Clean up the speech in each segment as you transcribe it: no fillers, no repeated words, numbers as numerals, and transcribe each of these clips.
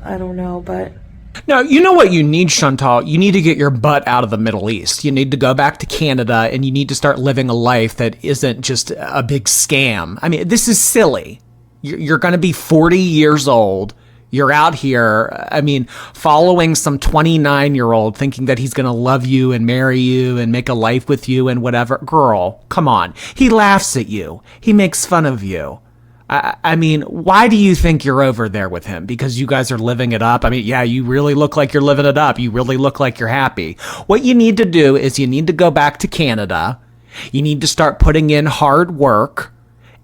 I don't know, but No, you know what you need, Chantal? You need to get your butt out of the Middle East. You need to go back to Canada and you need to start living a life that isn't just a big scam. I mean, this is silly. You're going to be 40 years old. You're out here, I mean, following some 29-year-old thinking that he's going to love you and marry you and make a life with you and whatever. Girl, come on. He laughs at you. He makes fun of you. I mean, why do you think you're over there with him? Because you guys are living it up? I mean, yeah, you really look like you're living it up. You really look like you're happy. What you need to do is you need to go back to Canada. You need to start putting in hard work.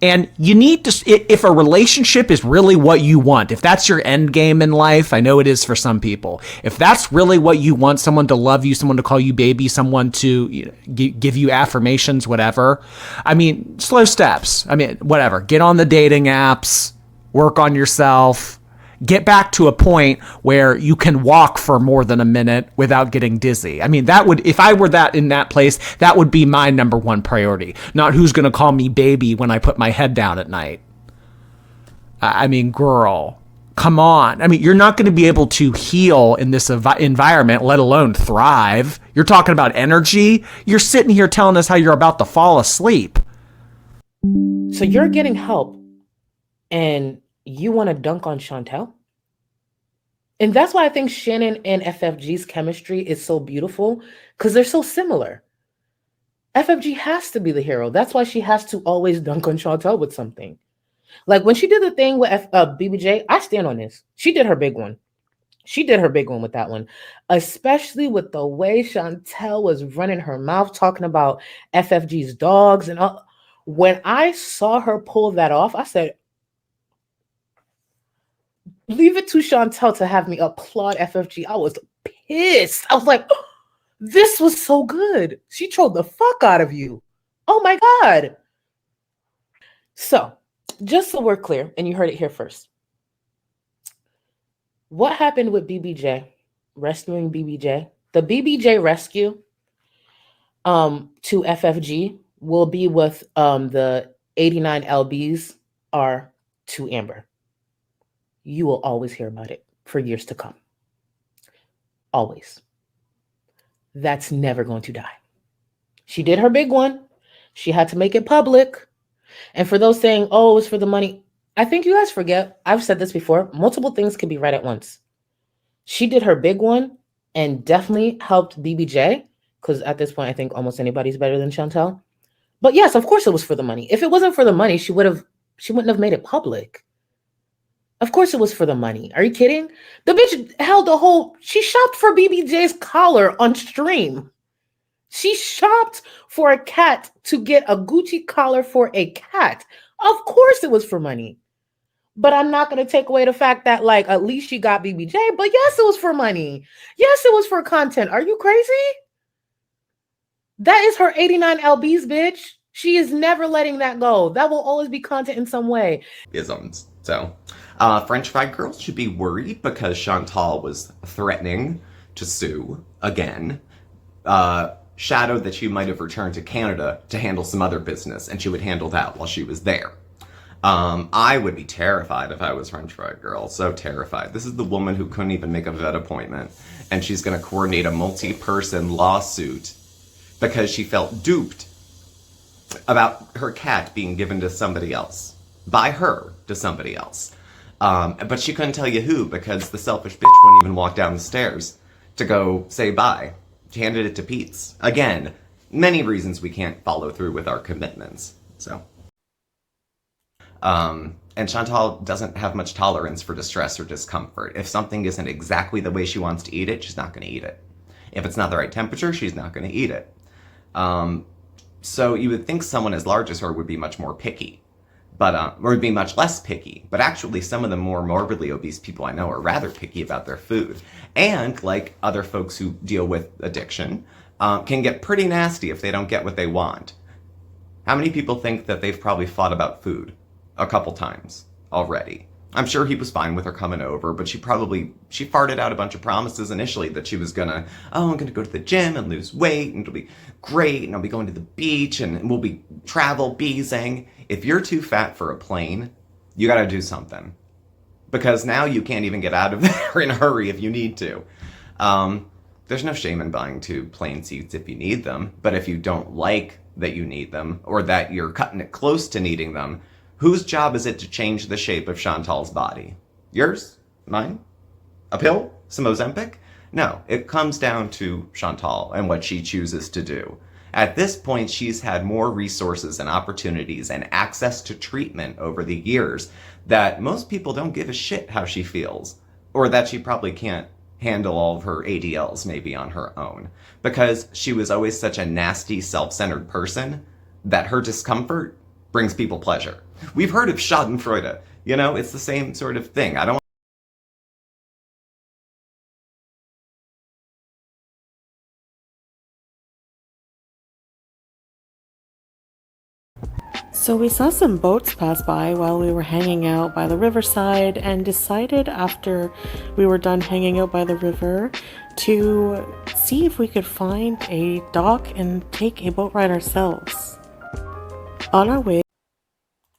And you need to, if a relationship is really what you want, if that's your end game in life, I know it is for some people. If that's really what you want, someone to love you, someone to call you baby, someone to give you affirmations, whatever. I mean, slow steps. I mean, whatever. Get on the dating apps, work on yourself, get back to a point where you can walk for more than a minute without getting dizzy. I mean, that would, if I were that in that place, that would be my number one priority. Not who's going to call me baby when I put my head down at night. I mean, girl, come on. I mean, you're not going to be able to heal in this environment, let alone thrive. You're talking about energy. You're sitting here telling us how you're about to fall asleep. So you're getting help and you want to dunk on Chantel? And that's why I think Shannon and FFG's chemistry is so beautiful, because they're so similar. FFG has to be the hero. That's why she has to always dunk on Chantel with something. Like when she did the thing with BBJ, I stand on this. She did her big one. She did her big one with that one, especially with the way Chantel was running her mouth, talking about FFG's dogs. And all. When I saw her pull that off, I said, leave it to Chantel to have me applaud FFG. I was pissed. I was like, oh, this was so good. She trolled the fuck out of you. Oh my God. So, just so we're clear, and you heard it here first. What happened with BBJ, rescuing BBJ? The BBJ rescue to FFG will be with the 89 LBs are to Amber. You will always hear about it for years to come. Always. That's never going to die. She did her big one. She had to make it public. And for those saying, oh, it's for the money, I think you guys forget, I've said this before, multiple things can be right at once. She did her big one and definitely helped BBJ, because at this point, I think almost anybody's better than Chantel. But yes, of course it was for the money. If it wasn't for the money, she wouldn't have made it public. Of course it was for the money. Are you kidding? The bitch held she shopped for BBJ's collar on stream. She shopped for a cat to get a Gucci collar for a cat. Of course it was for money. But I'm not going to take away the fact that, like, at least she got BBJ. But yes, it was for money. Yes, it was for content. Are you crazy? That is her 89 LBs, bitch. She is never letting that go. That will always be content in some way. Isms. So, French fried girls should be worried because Chantal was threatening to sue again. Shadowed that she might have returned to Canada to handle some other business, and she would handle that while she was there. I would be terrified if I was French fried girl. So terrified. This is the woman who couldn't even make a vet appointment, and she's going to coordinate a multi-person lawsuit because she felt duped about her cat being given to somebody else. By her to somebody else. But she couldn't tell you who because the selfish bitch wouldn't even walk down the stairs to go say bye. She handed it to Pete's. Again, many reasons we can't follow through with our commitments. So, and Chantal doesn't have much tolerance for distress or discomfort. If something isn't exactly the way she wants to eat it, she's not going to eat it. If it's not the right temperature, she's not going to eat it. So you would think someone as large as her would be much more picky. But, or would be much less picky. But actually, some of the more morbidly obese people I know are rather picky about their food. And, like other folks who deal with addiction, can get pretty nasty if they don't get what they want. How many people think that they've probably fought about food a couple times already? I'm sure he was fine with her coming over, but she farted out a bunch of promises initially that she was gonna, I'm gonna go to the gym and lose weight, and it'll be great, and I'll be going to the beach, and we'll be travel beezing. If you're too fat for a plane, you gotta do something. because now you can't even get out of there in a hurry if you need to. There's no shame in buying 2 plain seats if you need them, but if you don't like that you need them, or that you're cutting it close to needing them, whose job is it to change the shape of Chantal's body? Yours? Mine? A pill? Some Ozempic? No, it comes down to Chantal and what she chooses to do. At this point, she's had more resources and opportunities and access to treatment over the years that most people don't give a shit how she feels, or that she probably can't handle all of her ADLs maybe on her own, because she was always such a nasty, self-centered person that her discomfort brings people pleasure. We've heard of Schadenfreude. You know, it's the same sort of thing. I don't So we saw some boats pass by while we were hanging out by the riverside and decided after we were done hanging out by the river to see if we could find a dock and take a boat ride ourselves. On our way,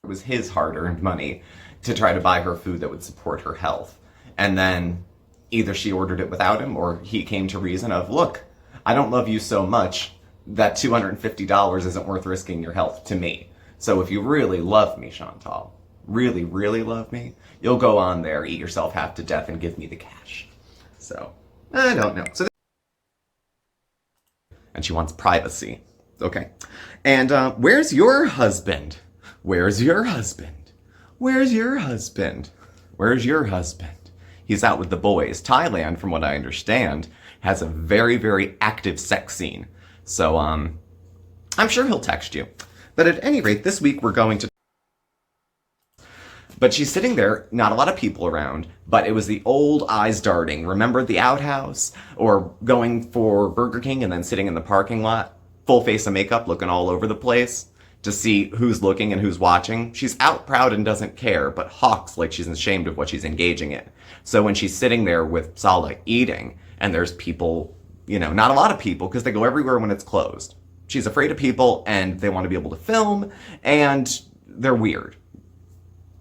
it was his hard-earned money to try to buy her food that would support her health. And then either she ordered it without him, or he came to reason of, look, I don't love you so much that $250 isn't worth risking your health to me. So if you really love me, Chantal, really, really love me, you'll go on there, eat yourself half to death, and give me the cash. So, I don't know. And she wants privacy. Okay. And where's your husband? Where's your husband? Where's your husband? Where's your husband? He's out with the boys. Thailand, from what I understand, has a very, very active sex scene. So, I'm sure he'll text you. But at any rate, this week we're going to... But she's sitting there, not a lot of people around, but it was the old eyes darting. Remember the outhouse? Or going for Burger King and then sitting in the parking lot, full face of makeup, looking all over the place to see who's looking and who's watching. She's out proud and doesn't care, but hawks like she's ashamed of what she's engaging in. So when she's sitting there with Sala eating, and there's people, you know, not a lot of people, because they go everywhere when it's closed. She's afraid of people, and they want to be able to film, and they're weird.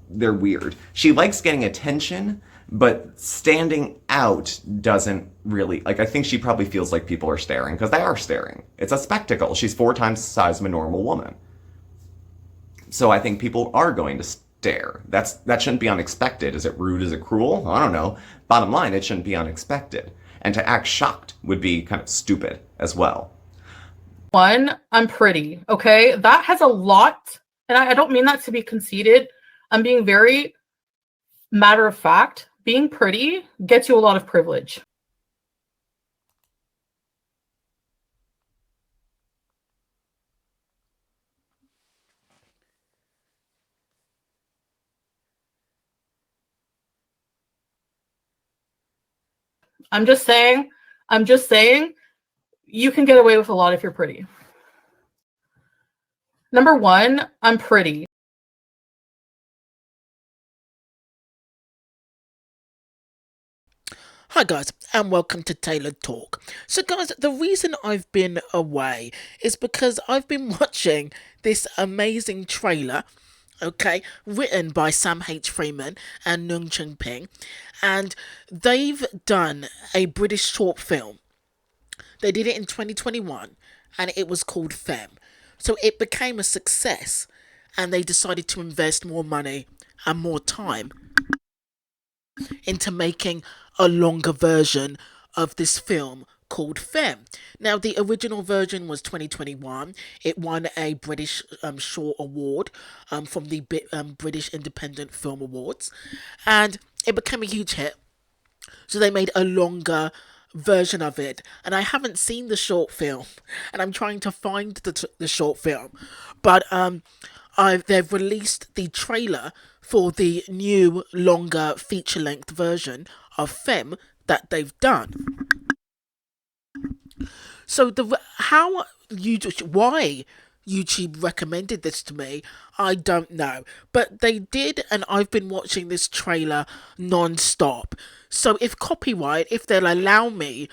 They're weird. She likes getting attention, but standing out doesn't really... Like, I think she probably feels like people are staring, because they are staring. It's a spectacle. She's 4 times the size of a normal woman. So I think people are going to stare. That shouldn't be unexpected. Is it rude? Is it cruel? I don't know. Bottom line, it shouldn't be unexpected. And to act shocked would be kind of stupid as well. One, I'm pretty, okay? That has a lot, and I don't mean that to be conceited. I'm being very matter of fact. Being pretty gets you a lot of privilege. I'm just saying, you can get away with a lot if you're pretty. Number one, I'm pretty. Hi guys, and welcome to Tailored Talk. So guys, the reason I've been away is because I've been watching this amazing trailer, okay, written by Sam H. Freeman and Nung Ching Ping, and they've done a British short film. They did it in 2021, and it was called Femme. So it became a success, and they decided to invest more money and more time into making a longer version of this film called Femme. Now, the original version was 2021. It won a British Short Award from the British Independent Film Awards, and it became a huge hit. So they made a longer version of it, and I haven't seen the short film, and I'm trying to find the short film, but they've released the trailer for the new longer feature-length version of Femme that they've done. So why YouTube recommended this to me, I don't know, but they did, and I've been watching this trailer non-stop. So if they'll allow me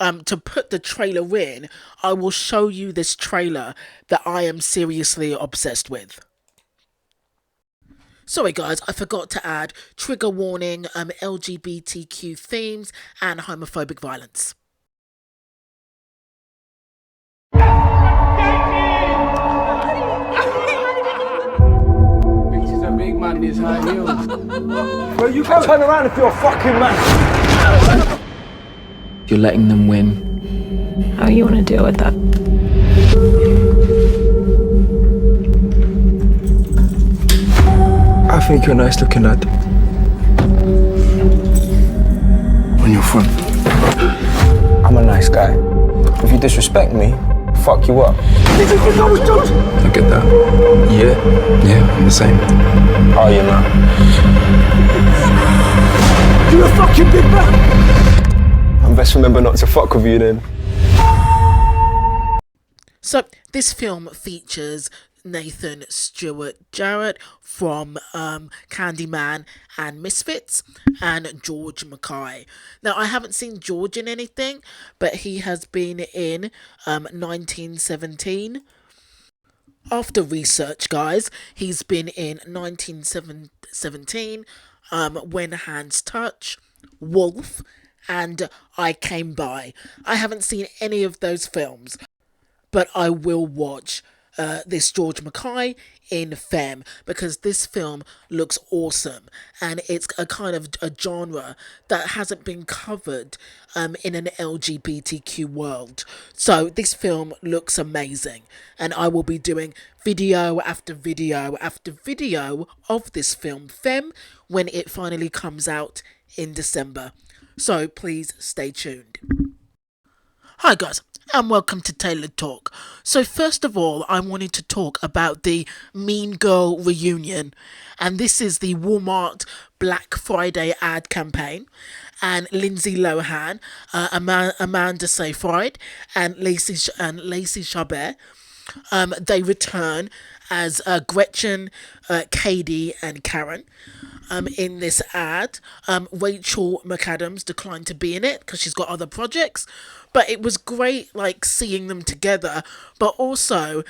to put the trailer in, I will show you this trailer that I am seriously obsessed with. Sorry guys, I forgot to add trigger warning, LGBTQ themes and homophobic violence. Bitches are big man in his high heels. Well, you can turn around if you're a fucking man. You're letting them win. How you want to deal with that? I think you're a nice looking lad. On your front. I'm a nice guy. If you disrespect me, fuck you up. I get that. Yeah, I'm the same. Oh, you know. You're a fucking big man. I best remember not to fuck with you then. So this film features Nathan Stewart-Jarrett from Candyman and Misfits, and George Mackay. Now, I haven't seen George in anything, but he has been in 1917. After research, guys, he's been in 1917, When Hands Touch, Wolf, and I Came By. I haven't seen any of those films, but I will watch this George Mackay in Femme, because this film looks awesome, and it's a kind of a genre that hasn't been covered in an LGBTQ world. So this film looks amazing, and I will be doing video after video after video of this film Femme when it finally comes out in December. So please stay tuned. Hi guys, and welcome to Tailored Talk. So first of all, I wanted to talk about the Mean Girl reunion, and this is the Walmart Black Friday ad campaign, and Lindsay Lohan, Amanda Seyfried, and Lacey Chabert, they return as Gretchen, Katie, and Karen. In this ad, Rachel McAdams declined to be in it because she's got other projects, but it was great, like, seeing them together. But also,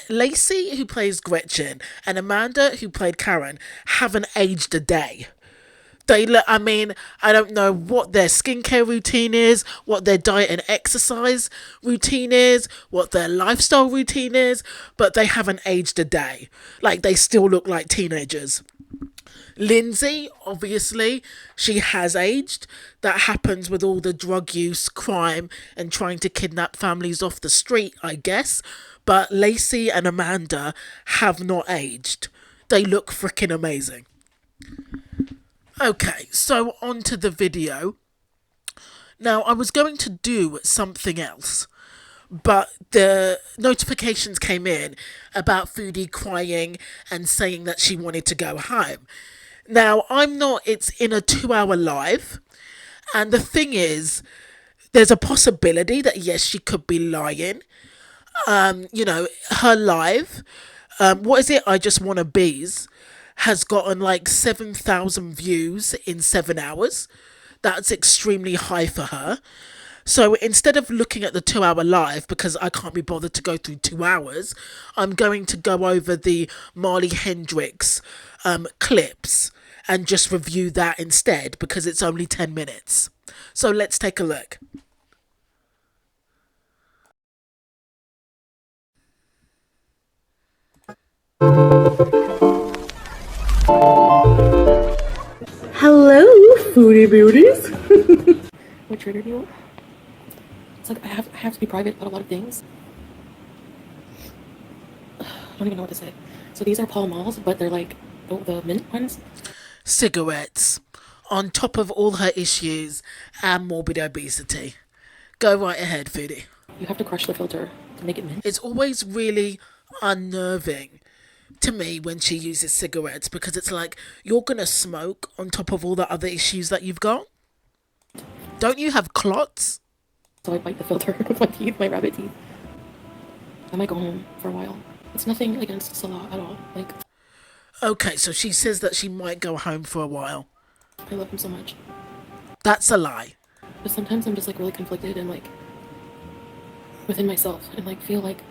Lacey, who plays Gretchen, and Amanda, who played Karen, haven't aged a day. I don't know what their skincare routine is, what their diet and exercise routine is, what their lifestyle routine is, but they haven't aged a day. Like, they still look like teenagers. Lindsay, obviously, she has aged. That happens with all the drug use, crime, and trying to kidnap families off the street, I guess. But Lacey and Amanda have not aged. They look freaking amazing. Okay, so on to the video. Now, I was going to do something else, but the notifications came in about Foodie crying and saying that she wanted to go home. Now, it's in a 2-hour live, and the thing is, there's a possibility that, yes, she could be lying. Her live, what is it, I Just Wanna Bees, has gotten like 7,000 views in 7 hours. That's extremely high for her. So instead of looking at the 2-hour live, because I can't be bothered to go through 2 hours, I'm going to go over the Marley Hendrix clips and just review that instead, because it's only 10 minutes. So let's take a look. Hello, foodie beauties. What trigger do you want? It's like I have to be private about a lot of things. I don't even know what to say. So these are Pall Malls, but they're like the mint ones. Cigarettes, on top of all her issues and morbid obesity. Go right ahead, Foodie. You have to crush the filter to make it mint. It's always really unnerving to me when she uses cigarettes, because it's like, you're gonna smoke on top of all the other issues that you've got? Don't you have clots? So I bite the filter with my teeth, my rabbit teeth. I might go home for a while. It's nothing against Salah at all. Like, okay, so she says that she might go home for a while. I love him so much. That's a lie. But sometimes I'm just like really conflicted and like within myself, and like feel like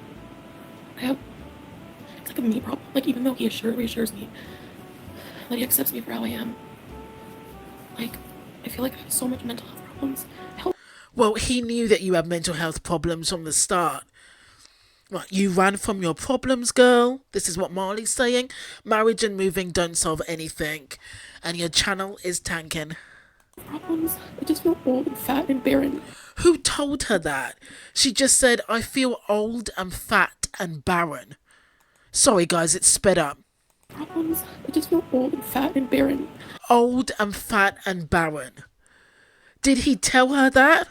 like a me problem. Like, even though he reassures me that he accepts me for how I am, like, I feel like I have so much mental health problems. Well, he knew that you had mental health problems from the start. Right, you ran from your problems, girl. This is what Marley's saying. Marriage and moving don't solve anything. And your channel is tanking. Problems. I just feel old and fat and barren. Who told her that? She just said, I feel old and fat and barren. Sorry, guys, it's sped up. Problems. I just feel old and fat and barren. Old and fat and barren. Did he tell her that?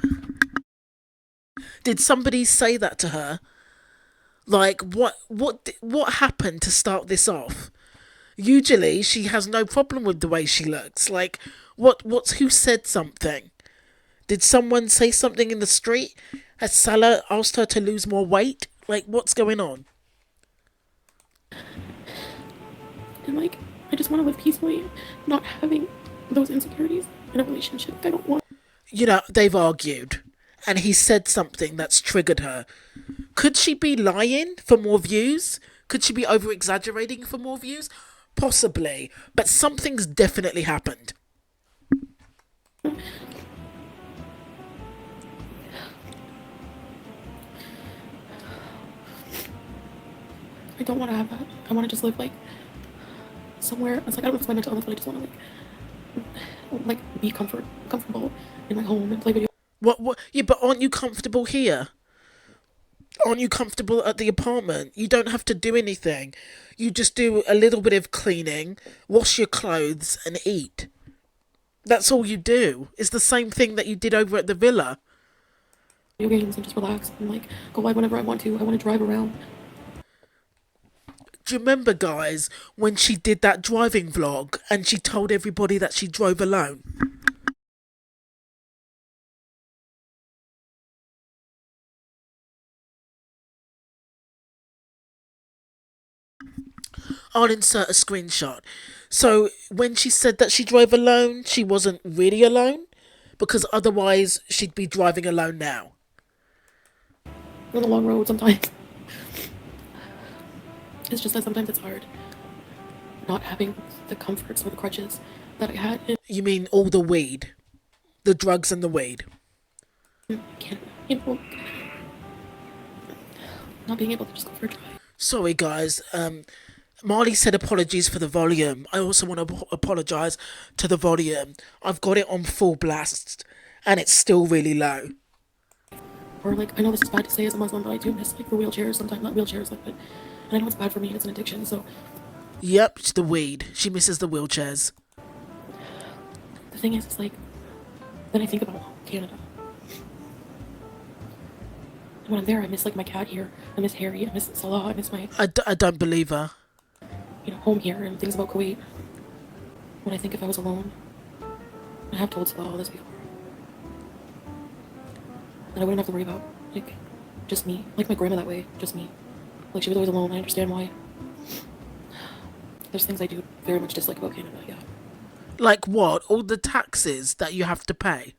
Did somebody say that to her? Like, what happened to start this off? Usually, she has no problem with the way she looks. Like, who said something? Did someone say something in the street? Has Salah asked her to lose more weight? Like, what's going on? And, like, I just want to live peacefully, not having those insecurities in a relationship. I don't want. You know, they've argued, and he said something that's triggered her. Could she be lying for more views? Could she be over-exaggerating for more views? Possibly, but something's definitely happened. I don't want to have that. I want to just live, like, somewhere. It's like, I don't know if it's my mental illness, but I just want to, like be comfortable in my home and play video. What? Yeah, but aren't you comfortable here? Aren't you comfortable at the apartment? You don't have to do anything. You just do a little bit of cleaning, wash your clothes, and eat. That's all you do. It's the same thing that you did over at the villa. Video games and just relax and, like, go live whenever I want to. I want to drive around. Do you remember, guys, when she did that driving vlog and she told everybody that she drove alone? I'll insert a screenshot. So when she said that she drove alone, she wasn't really alone, because otherwise she'd be driving alone now. On a long road sometimes. It's just that sometimes it's hard not having the comforts or the crutches that I had You mean all the weed? The drugs and the weed? in Canada. You know, not being able to just go for a drive. Sorry, guys. Marley said apologies for the volume. I also want to apologise to the volume. I've got it on full blast, and it's still really low. Or, like, I know this is bad to say as a Muslim, but I do miss, like, the wheelchairs sometimes. Not wheelchairs, like, but and I know it's bad for me and it's an addiction, so. Yep, it's the weed. She misses the wheelchairs. The thing is, it's like, then I think about Canada. And when I'm there, I miss, like, my cat here. I miss Harry. I miss Salah. I miss my, I don't believe her. home here and things about Kuwait. When I think if I was alone, I have told Salah all this before, that I wouldn't have to worry about, like, just me. Like my grandma that way, just me. Like, she was always alone. I understand why. There's things I do very much dislike about Canada, yeah. Like what? All the taxes that you have to pay?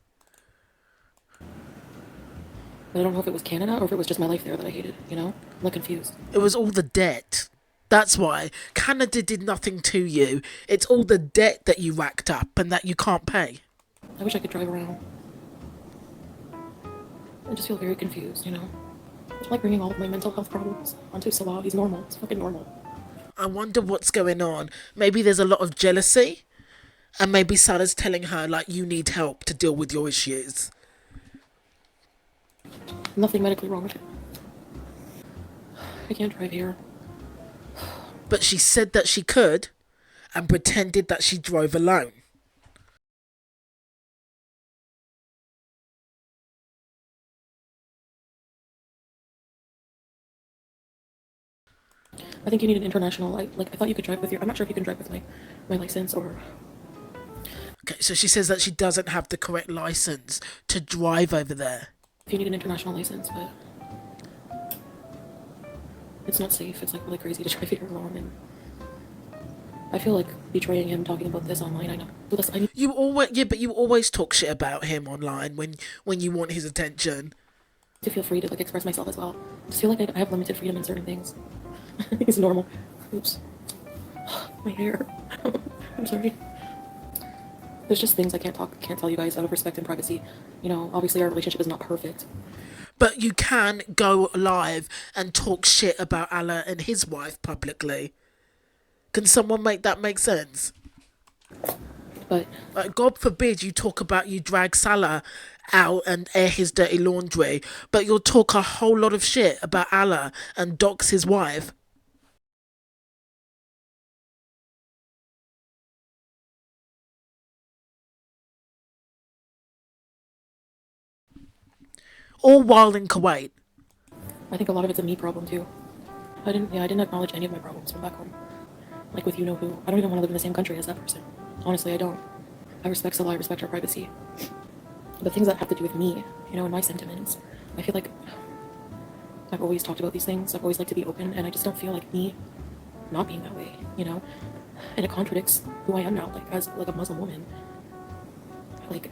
But I don't know if it was Canada or if it was just my life there that I hated, you know? I'm, like, confused. It was all the debt. That's why. Canada did nothing to you. It's all the debt that you racked up and that you can't pay. I wish I could drive around. I just feel very confused, you know? I like bringing all of my mental health problems onto Salah. He's normal. He's fucking normal. I wonder what's going on. Maybe there's a lot of jealousy. And maybe Salah's telling her, like, you need help to deal with your issues. Nothing medically wrong with it. I can't drive here. But she said that she could and pretended that she drove alone. I think you need an international, like I thought you could drive with your, I'm not sure if you can drive with my license or. Okay, so she says that she doesn't have the correct license to drive over there. If you need an international license, but it's not safe. It's, like, really crazy to drive here alone, and I feel like betraying him talking about this online. I know. But listen, I need You always talk shit about him online when you want his attention. to feel free to, like, express myself as well. I just feel like I have limited freedom in certain things. It's normal. Oops. My hair. I'm sorry. There's just things I can't tell you guys out of respect and privacy. You know, obviously our relationship is not perfect. But you can go live and talk shit about Allah and his wife publicly. Can someone make that make sense? But Like, God forbid you talk about you drag Salah out and air his dirty laundry, but you'll talk a whole lot of shit about Allah and dox his wife. All while in Kuwait. I think a lot of it's a me problem too. I didn't acknowledge any of my problems from back home. Like with you know who. I don't even want to live in the same country as that person. Honestly, I don't. I respect Salah, I respect our privacy. But things that have to do with me, you know, and my sentiments, I feel like I've always talked about these things. I've always liked to be open, and I just don't feel like me not being that way, you know? And it contradicts who I am now, like as like a Muslim woman. Like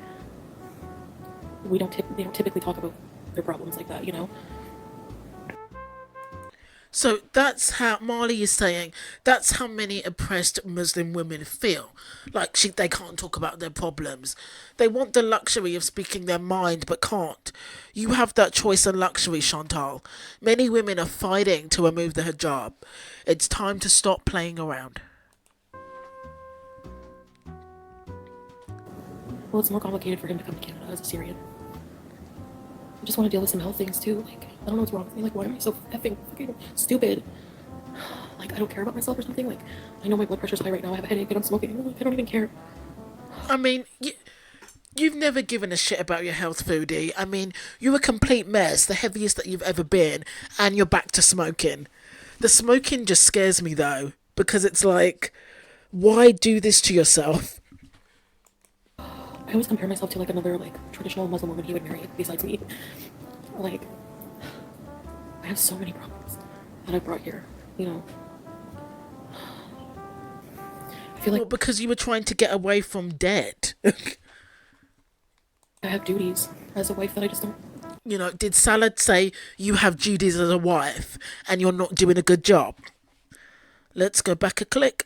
they don't typically talk about their problems like that, you know? So that's how Marley is saying, that's how many oppressed Muslim women feel. Like they can't talk about their problems. They want the luxury of speaking their mind but can't. You have that choice and luxury, Chantal. Many women are fighting to remove the hijab. It's time to stop playing around. Well, it's more complicated for him to come to Canada as a Syrian. I just want to deal with some health things too. Like, I don't know what's wrong with me. Like, why am I so effing fucking stupid? Like, I don't care about myself or something. Like, I know my blood pressure's high right now. I have a headache and I'm smoking. Like, I don't even care. I mean, you've never given a shit about your health, Foodie. I mean, you're a complete mess, the heaviest that you've ever been, and you're back to smoking. The smoking just scares me, though, because it's like, why do this to yourself? I always compare myself to, like, another, like, traditional Muslim woman he would marry besides me. Like, I have so many problems that I brought here, you know? I feel like... Well, because you were trying to get away from debt. I have duties as a wife that I just don't... You know, did Salah say you have duties as a wife and you're not doing a good job? Let's go back a click.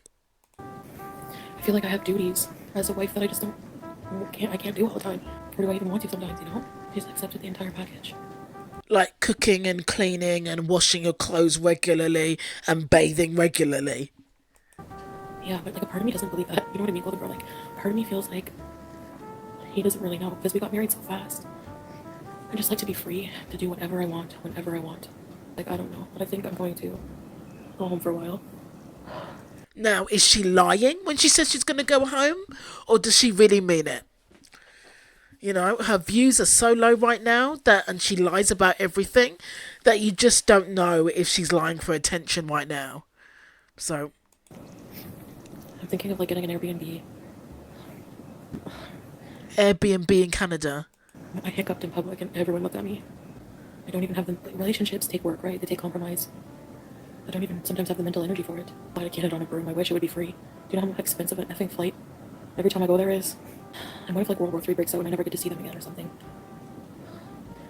I feel like I have duties as a wife that I just don't... I can't do all the time. Or do I even want to sometimes, you know? I just accepted the entire package. Like cooking and cleaning and washing your clothes regularly and bathing regularly. Yeah, but like a part of me doesn't believe that. You know what I mean, Golden Girl? Like, part of me feels like he doesn't really know because we got married so fast. I just like to be free to do whatever I want, whenever I want. Like, I don't know, but I think I'm going to go home for a while. Now, is she lying when she says she's going to go home? Or does she really mean it? You know, her views are so low right now and she lies about everything that you just don't know if she's lying for attention right now. So, I'm thinking of like getting an Airbnb. Airbnb in Canada. I hiccuped in public and everyone looked at me. I don't even have the relationships take work, right? They take compromise. I don't even sometimes have the mental energy for it. Fly to Canada on a broom. I wish it would be free. Do you know how expensive an effing flight every time I go there is? And what if like World War III breaks out and I never get to see them again or something?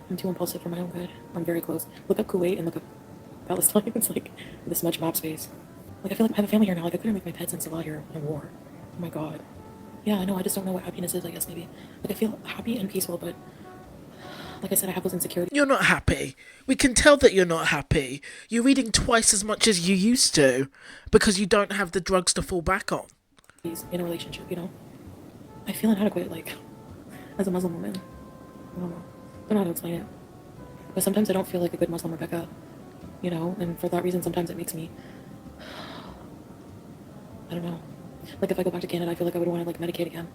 I'm too impulsive for my own good. I'm very close. Look up Kuwait and look up Palestine. It's like this much map space. Like I feel like I have a family here now. Like I couldn't make my pets and Salah here in a war. Oh my god. Yeah, I know. I just don't know what happiness is, I guess, maybe. Like I feel happy and peaceful, but like I said, I have those insecurities. You're not happy. We can tell that you're not happy. You're eating twice as much as you used to because you don't have the drugs to fall back on. In a relationship, you know? I feel inadequate, like, as a Muslim woman. I don't know how to explain it. But sometimes I don't feel like a good Muslim Rebecca, you know? And for that reason, sometimes it makes me... I don't know. Like, if I go back to Canada, I feel like I would want to, like, medicate again.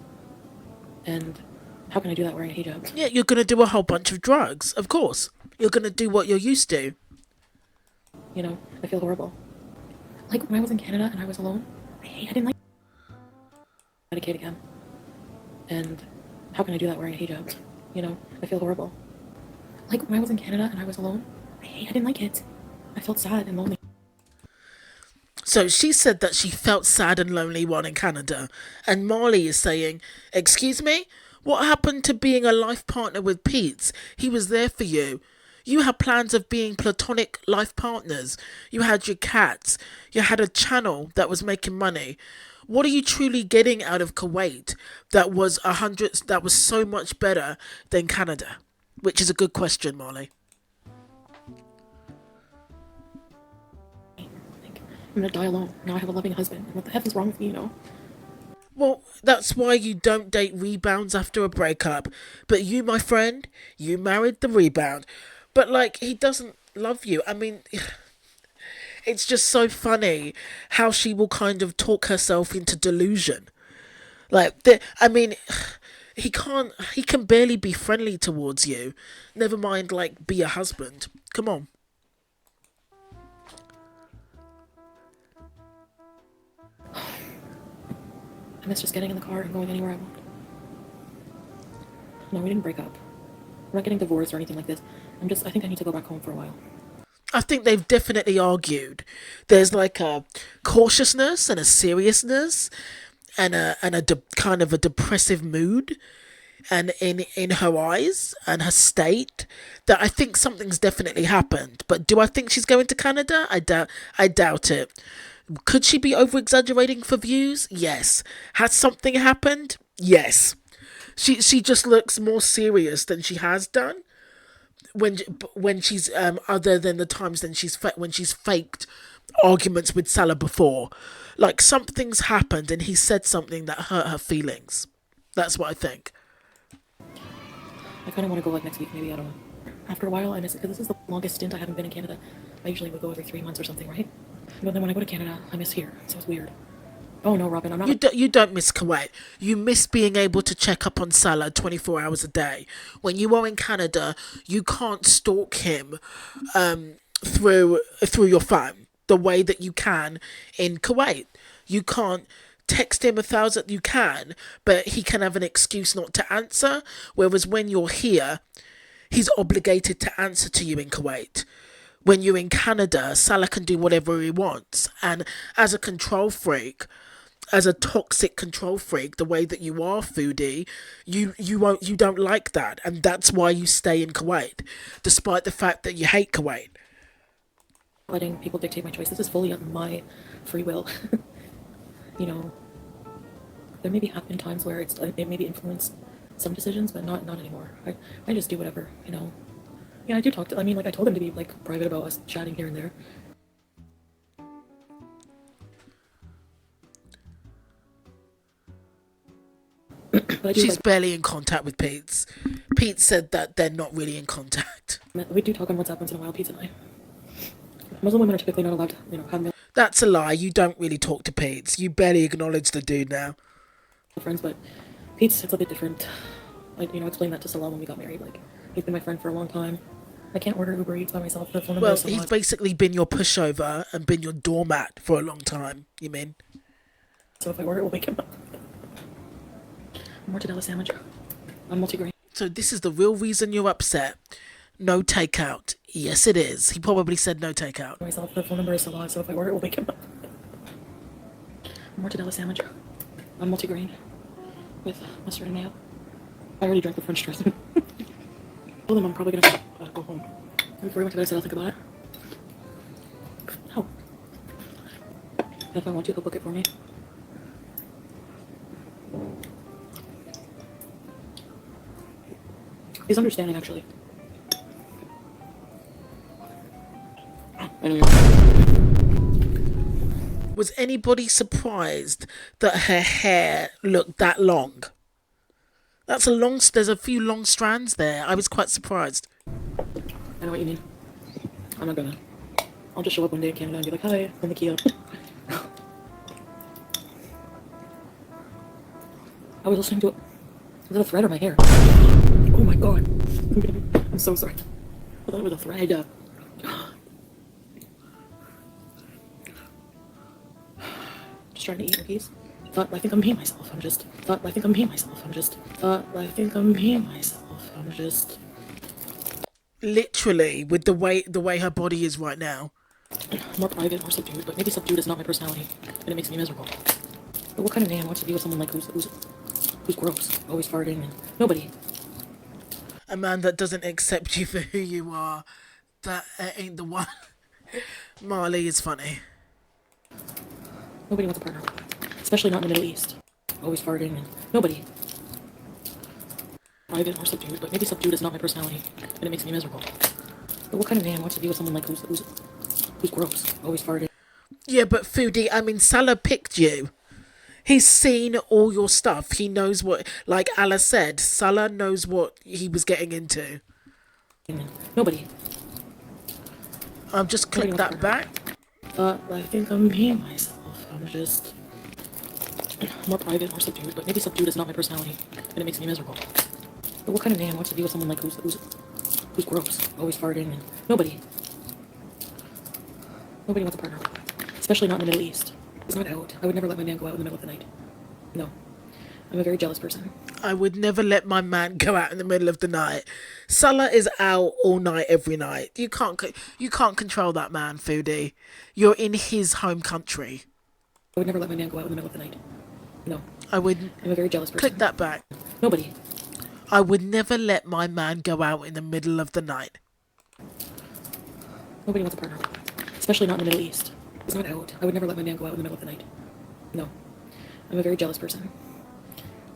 And how can I do that wearing a hijab? Yeah, you're going to do a whole bunch of drugs, of course. You're going to do what you're used to. You know, I feel horrible. Like, when I was in Canada and I was alone, I didn't like medicate again. And how can I do that wearing a hijab? You know, I feel horrible. Like, when I was in Canada and I was alone, I didn't like it. I felt sad and lonely. So she said that she felt sad and lonely while in Canada. And Marley is saying, excuse me? What happened to being a life partner with Pete? He was there for you. You had plans of being platonic life partners. You had your cats. You had a channel that was making money. What are you truly getting out of Kuwait that was so much better than Canada? Which is a good question, Marley. I'm gonna die alone. Now I have a loving husband. What the heck is wrong with me, you know? Well, that's why you don't date rebounds after a breakup. But you, my friend, you married the rebound. But, like, he doesn't love you. I mean, it's just so funny how she will kind of talk herself into delusion. Like, he can barely be friendly towards you. Never mind, like, be a husband. Come on. I miss just getting in the car and going anywhere I want. No, we didn't break up. We're not getting divorced or anything like this. I think I need to go back home for a while. I think they've definitely argued. There's like a cautiousness and a seriousness and kind of a depressive mood and in her eyes and her state that I think something's definitely happened. But do I think she's going to Canada? I doubt it. Could she be over-exaggerating for views? Yes. Has something happened? Yes. She just looks more serious than she has done when she's other than the times when she's faked arguments with Salah before. Like, something's happened and he said something that hurt her feelings. That's what I think. I kind of want to go like next week, maybe. I don't know. After a while, I miss it because this is the longest stint I haven't been in Canada. I usually would go every 3 months or something, right? But then when I go to Canada, I miss here, so it's weird. Oh no, Robin, I'm not. You don't miss Kuwait. You miss being able to check up on Salah 24 hours a day. When you are in Canada, you can't stalk him through your phone the way that you can in Kuwait. You can't text him 1,000. You can, but he can have an excuse not to answer. Whereas when you're here, he's obligated to answer to you in Kuwait. When you're in Canada, Salah can do whatever he wants. And as a control freak, as a toxic control freak, the way that you are, Foodie, you don't like that. And that's why you stay in Kuwait, despite the fact that you hate Kuwait. Letting people dictate my choice. This is fully of my free will. You know, there maybe have been times where it maybe influenced some decisions, but not anymore. I just do whatever, you know. Yeah, I do talk to, I told him to be, like, private about us chatting here and there. But She's barely in contact with Pete. Pete said that they're not really in contact. We do talk on WhatsApp once in a while, Pete and I. Muslim women are typically not allowed to, you know, have That's a lie. You don't really talk to Pete. You barely acknowledge the dude now. friends, but Pete's, it's a bit different. Like, you know, explain that to Salah when we got married. Like, he's been my friend for a long time. I can't order Uber Eats by myself. Well, he's basically been your pushover and been your doormat for a long time, you mean? So if I order, it will wake him up. Mortadella sandwich on multigrain. So this is the real reason you're upset. No takeout. Yes, it is. He probably said no takeout. Myself, the phone number is Salah, so if I order, it will wake him up. Mortadella sandwich on multigrain with mustard and mayo. I already drank the French dressing. Told them I'm probably gonna go home. And before we went to bed, I said I'll think about it. Oh. And if I want to, he'll book it for me. He's understanding, actually. Anyway. Was anybody surprised that her hair looked that long? There's a few long strands there. I was quite surprised. I know what you mean. I'm not gonna. I'll just show up one day in Canada and be like, hi, I'm the Kia. I was listening to it. Was it a thread or my hair? Oh my god. I'm so sorry. I thought it was a thread. Just trying to eat in peace. I think I'm peeing myself. Literally, with the way her body is right now. More private, more subdued, but maybe subdued is not my personality, and it makes me miserable. But what kind of man wants to be with someone like who's gross, always farting, and nobody. A man that doesn't accept you for who you are, that ain't the one. Marley is funny. Nobody wants a partner, especially not in the Middle East. Always farting and nobody. Private or subdued, but maybe subdued is not my personality, and it makes me miserable. But what kind of man wants to be with someone like who's gross, always farting? Yeah, but Foodie, I mean, Salah picked you. He's seen all your stuff. He knows what, like Allah said, Salah knows what he was getting into. Nobody. Just click that back. I think I'm being myself. I'm just more private or subdued, but maybe subdued is not my personality, and it makes me miserable. But what kind of man wants to be with someone like who's gross, always farting, and nobody. Nobody wants a partner, especially not in the Middle East. It's not out. I would never let my man go out in the middle of the night. No. I'm a very jealous person. I would never let my man go out in the middle of the night. Salah is out all night, every night. You can't control that man, Foodie. You're in his home country. I would never let my man go out in the middle of the night. No. I'm a very jealous person. Click that back. Nobody. I would never let my man go out in the middle of the night. Nobody wants a partner, especially not in the Middle East. It's not out. I would never let my man go out in the middle of the night. No. I'm a very jealous person.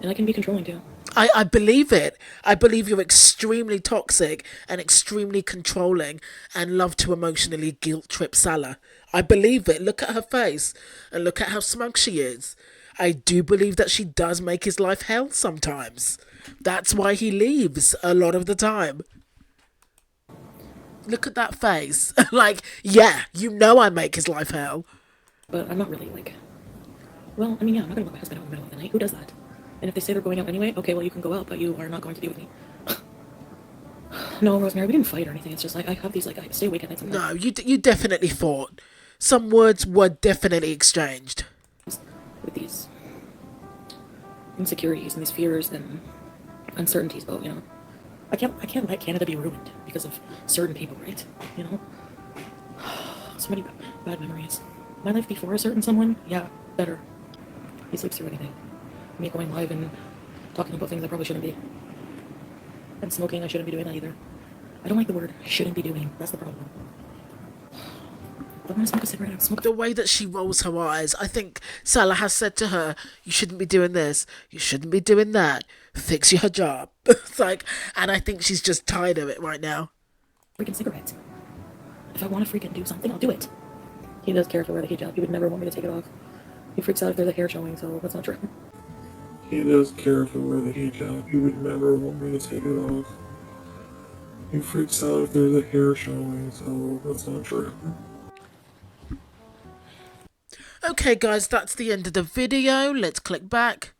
And I can be controlling too. I believe it. I believe you're extremely toxic and extremely controlling and love to emotionally guilt trip Salah. I believe it. Look at her face and look at how smug she is. I do believe that she does make his life hell sometimes. That's why he leaves a lot of the time. Look at that face. Like, yeah, you know I make his life hell. But I'm not really well, I mean, yeah, I'm not going to let my husband out in the middle of the night. Who does that? And if they say they're going out anyway, okay, well, you can go out, but you are not going to be with me. No, Rosemary, we didn't fight or anything. It's just like, I have these, I stay awake at night sometimes. No, you definitely fought. Some words were definitely exchanged. With these insecurities and these fears and uncertainties about, I can't let Canada be ruined because of certain people, right? So many bad memories. My life before a certain someone, yeah, better. He sleeps through anything. Me going live and talking about things I probably shouldn't be. And smoking, I shouldn't be doing that either. I don't like the word shouldn't be doing. That's the problem. But I'm gonna smoke a cigarette. I'm smoking. The way that she rolls her eyes, I think Salah has said to her, you shouldn't be doing this, you shouldn't be doing that, fix your job. It's like, and I think she's just tired of it right now. Freaking cigarettes. If I want to freaking do something, I'll do it. He does care if I wear the hijab. He would never want me to take it off. He freaks out if there's a hair showing, so that's not true. He does care if I wear the hijab. He would never want me to take it off. He freaks out if there's a hair showing, so that's not true. Okay guys, that's the end of the video. Let's click back.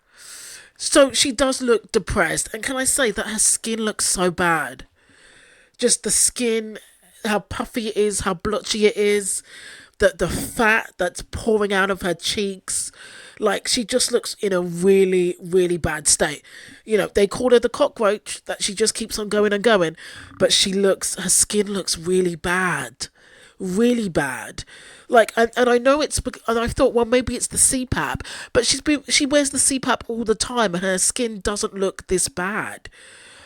So she does look depressed, and can I say that her skin looks so bad? Just the skin, how puffy it is, how blotchy it is, the fat that's pouring out of her cheeks. Like, she just looks in a really, really bad state. They call her the cockroach, that she just keeps on going and going, but her skin looks really bad. Really bad. Like, and I know and I thought, well, maybe it's the CPAP, but she wears the CPAP all the time and her skin doesn't look this bad.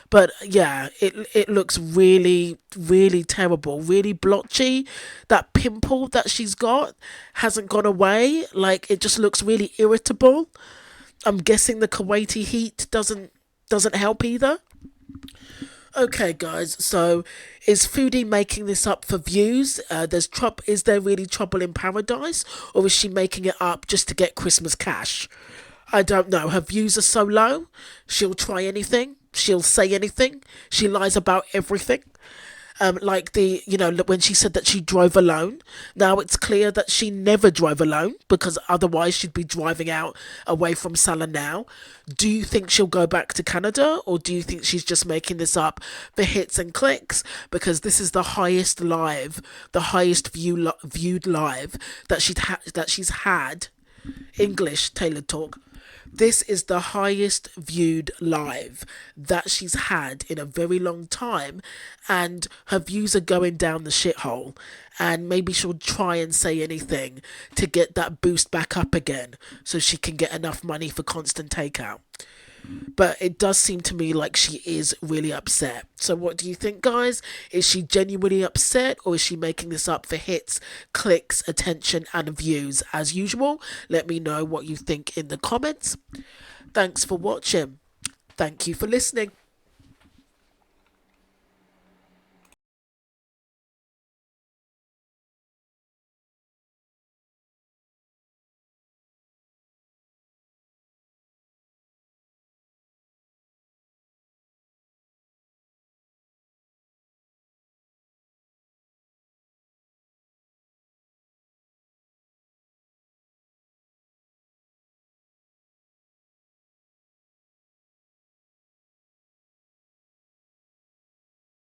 But yeah, it looks really, really terrible, really blotchy. That pimple that she's got hasn't gone away. Like, it just looks really irritable. I'm guessing the Kuwaiti heat doesn't help either. Okay, guys, so is Foodie making this up for views? Is there really trouble in paradise? Or is she making it up just to get Christmas cash? I don't know. Her views are so low. She'll try anything. She'll say anything. She lies about everything. Like when she said that she drove alone. Now it's clear that she never drove alone, because otherwise she'd be driving out away from Salah now. Do you think she'll go back to Canada, or do you think she's just making this up for hits and clicks? Because this is the highest viewed live that she's had. English tailored talk. This is the highest viewed live that she's had in a very long time, and her views are going down the shithole, and maybe she'll try and say anything to get that boost back up again so she can get enough money for constant takeout. But it does seem to me like she is really upset. So what do you think, guys? Is she genuinely upset, or is she making this up for hits, clicks, attention and views as usual? Let me know what you think in the comments. Thanks for watching. Thank you for listening.